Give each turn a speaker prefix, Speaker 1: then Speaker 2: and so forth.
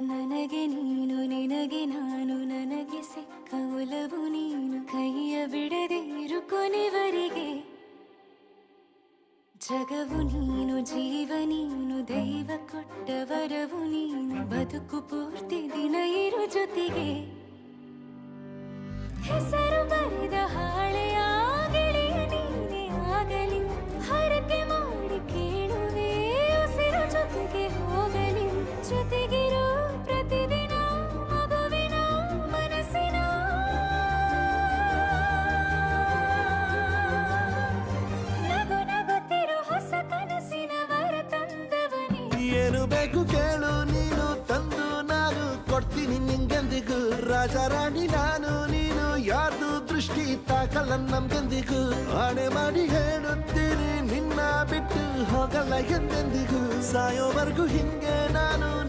Speaker 1: ನನಗೆ ನೀನು ನಿನಗೆ ನಾನು ನನಗೆ ಸಿಕ್ಕ ಒಲವು ನೀನು ಕೈಯ ಬಿಡದೆ ಇರು ಕೊನೆವರೆಗೆ ಜಗವು ನೀನು ಜೀವ ನೀನು ದೈವ ಕೊಟ್ಟ ವರವು ನೀನು ಬದುಕು ಪೂರ್ತಿ ದಿನ ಇರು ಜೊತೆಗೆ ಹೆಸರು ಬರೆದ ಹಾಳೆಯ ಗೆಳೆಯ ನೀನೇ ಆಗಲಿ ಹರಕೆ ಮಾಡಿ ಕೇಳುವೆ ಉಸಿರು ಜೊತೆಗೆ ಹೋಗಲಿ ಜೊತೆಗಿರೋ ಪ್ರತಿದಿನ ಮಗುವಿನ ಮನಸ್ಸಿನ ನಗು ನಗುತ್ತಿರೋ ಹೊಸ ಕನಸಿನ ವರ ತಂದವನೇ
Speaker 2: ಏನು ಬೇಕು ಕೇಳು ನೀನು ತಂದು ನಾನು ಕೊಡ್ತೀನಿ ನಿಂಗೆಂದಿಗೂ ರಾಜ ರಾಣಿ ನಾನು ನೀನು ಯಾರ್ದು ದೃಷ್ಟಿ ತಾಕಲ್ಲ ನಮ್ಗೆಂದಿಗೂ ಆಣೆ ಮಾಡಿ ಹೇಳುತ್ತೀನಿ ನಿನ್ನ ಬಿಟ್ಟು ಹೋಗಲ್ಲ ಎಂದೆಂದಿಗೂ ಸಾಯೋವರೆಗೂ ಹಿಂಗೆ ನಾನು